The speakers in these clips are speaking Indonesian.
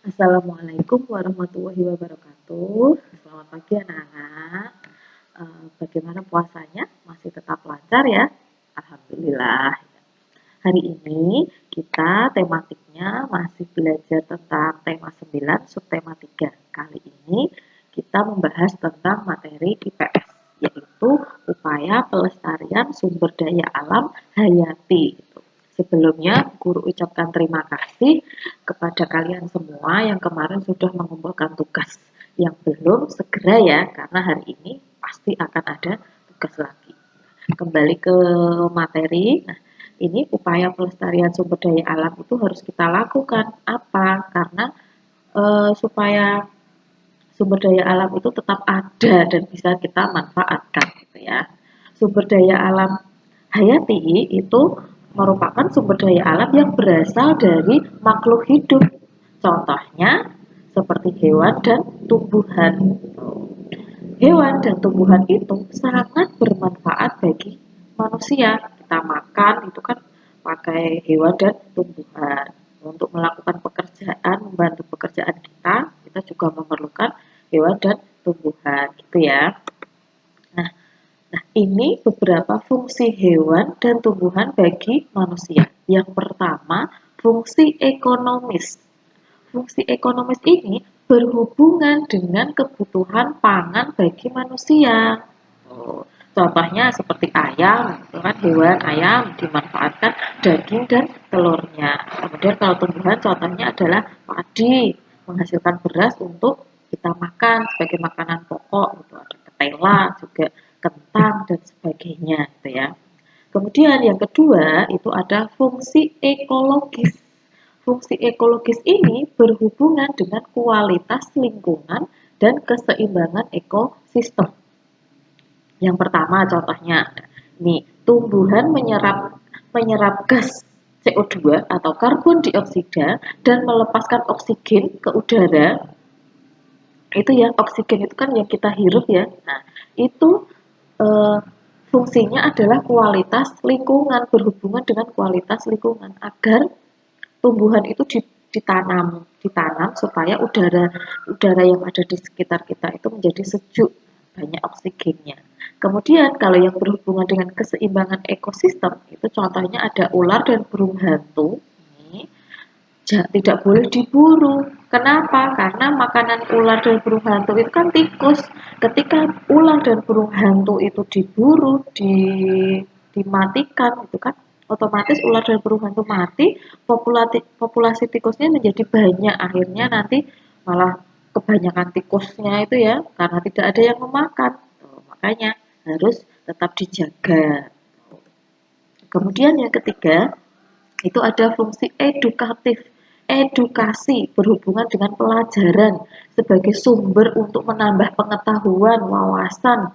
Assalamualaikum warahmatullahi wabarakatuh. Selamat pagi anak-anak. Bagaimana puasanya? Masih tetap lancar ya? Alhamdulillah. Hari ini kita tematiknya masih belajar tentang tema 9, subtema 3. Kali ini kita membahas tentang materi IPS, yaitu upaya pelestarian sumber daya alam hayati. Sebelumnya, guru ucapkan terima kasih kepada kalian semua yang kemarin sudah mengumpulkan tugas. Yang belum, segera ya, karena hari ini pasti akan ada tugas lagi. Kembali ke materi. Nah, ini upaya pelestarian sumber daya alam itu harus kita lakukan. Apa? Karena supaya sumber daya alam itu tetap ada dan bisa kita manfaatkan gitu ya. Sumber daya alam hayati itu merupakan sumber daya alam yang berasal dari makhluk hidup. Contohnya seperti hewan dan tumbuhan. Hewan dan tumbuhan itu sangat bermanfaat bagi manusia. Kita makan itu kan pakai hewan dan tumbuhan. Untuk melakukan pekerjaan, membantu pekerjaan kita juga memerlukan hewan dan tumbuhan gitu ya. Nah, ini beberapa fungsi hewan dan tumbuhan bagi manusia. Yang pertama, fungsi ekonomis. Fungsi ekonomis ini berhubungan dengan kebutuhan pangan bagi manusia. Contohnya seperti ayam, itu kan hewan ayam dimanfaatkan daging dan telurnya. Kemudian kalau tumbuhan contohnya adalah padi, menghasilkan beras untuk kita makan sebagai makanan pokok, gitu. Ada ketela, juga kentang dan sebagainya, gitu ya. Kemudian yang kedua itu ada fungsi ekologis. Fungsi ekologis ini berhubungan dengan kualitas lingkungan dan keseimbangan ekosistem. Yang pertama contohnya, nih tumbuhan menyerap gas CO2 atau karbon dioksida dan melepaskan oksigen ke udara. Itu ya, oksigen itu kan yang kita hirup ya. Nah, itu eh, fungsinya adalah kualitas lingkungan, berhubungan dengan kualitas lingkungan agar tumbuhan itu ditanam supaya udara udara yang ada di sekitar kita itu menjadi sejuk, banyak oksigennya. Kemudian kalau yang berhubungan dengan keseimbangan ekosistem itu contohnya ada ular dan burung hantu. Ini tidak boleh diburu. Kenapa? Karena makanan ular dan burung hantu itu kan tikus. Ketika ular dan burung hantu itu diburu, dimatikan, itu kan otomatis ular dan burung hantu mati, populasi tikusnya menjadi banyak. Akhirnya nanti malah kebanyakan tikusnya itu ya, karena tidak ada yang memakan. Makanya harus tetap dijaga. Kemudian yang ketiga, itu ada fungsi edukatif. Edukasi berhubungan dengan pelajaran sebagai sumber untuk menambah pengetahuan, wawasan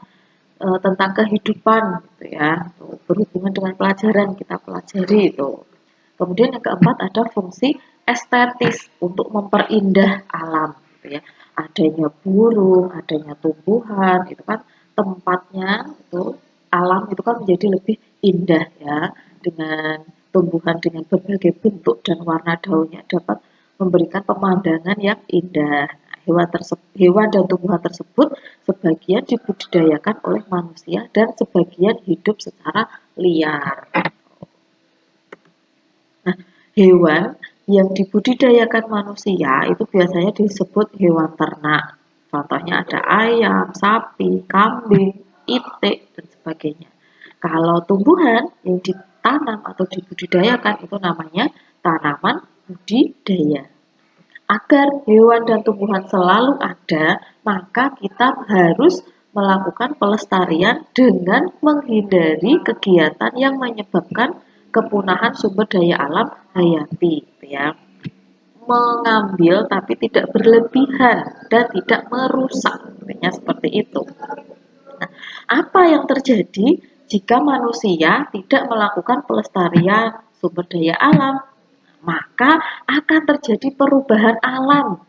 tentang kehidupan gitu ya. Berhubungan dengan pelajaran kita pelajari itu. Kemudian yang keempat ada fungsi estetis untuk memperindah alam gitu ya. Adanya burung, adanya tumbuhan, itu kan tempatnya itu alam itu kan menjadi lebih indah ya, dengan tumbuhan dengan berbagai bentuk dan warna daunnya dapat memberikan pemandangan yang indah. Hewan dan tumbuhan tersebut sebagian dibudidayakan oleh manusia dan sebagian hidup secara liar. Nah, hewan yang dibudidayakan manusia itu biasanya disebut hewan ternak. Contohnya ada ayam, sapi, kambing, itik, dan sebagainya. Kalau tumbuhan yang ditanam atau dibudidayakan itu namanya tanaman budidaya. Agar hewan dan tumbuhan selalu ada, maka kita harus melakukan pelestarian dengan menghindari kegiatan yang menyebabkan kepunahan sumber daya alam hayati, ya. Mengambil tapi tidak berlebihan dan tidak merusak, intinya seperti itu. Nah, apa yang terjadi jika manusia tidak melakukan pelestarian sumber daya alam? Maka akan terjadi perubahan alam.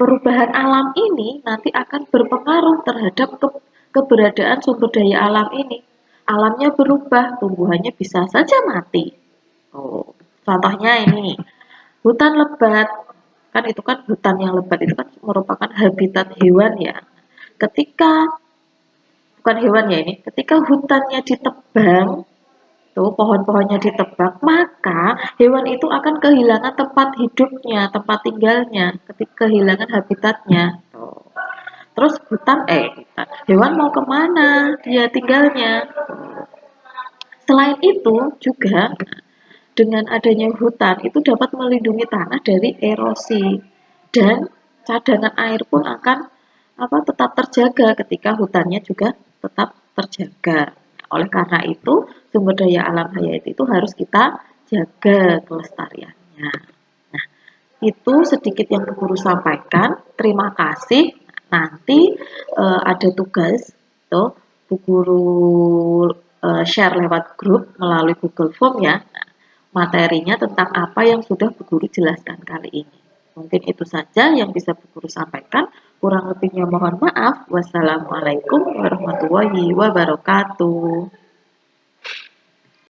Perubahan alam ini nanti akan berpengaruh terhadap keberadaan sumber daya alam ini. Alamnya berubah, tumbuhannya bisa saja mati. Oh, contohnya ini, hutan lebat. kan itu kan hutan yang lebat itu kan merupakan habitat hewan ya. Ketika bukan hewan ya ini, ketika hutannya ditebang, tuh pohon-pohonnya ditebang, maka hewan itu akan kehilangan tempat hidupnya, tempat tinggalnya, ketika kehilangan habitatnya. Tuh. Terus hutan, hewan mau kemana dia tinggalnya? Selain itu juga dengan adanya hutan itu dapat melindungi tanah dari erosi dan cadangan air pun akan tetap terjaga ketika hutannya juga tetap terjaga. Oleh karena itu, sumber daya alam hayati itu harus kita jaga kelestariannya. Nah, itu sedikit yang Bu Guru sampaikan. Terima kasih. Nanti ada tugas tuh Bu Guru share lewat grup melalui Google Form ya. Nah, materinya tentang apa yang sudah Bu Guru jelaskan kali ini. Mungkin itu saja yang bisa Bu Guru sampaikan. Kurang lebihnya mohon maaf. Wassalamualaikum warahmatullahi wabarakatuh.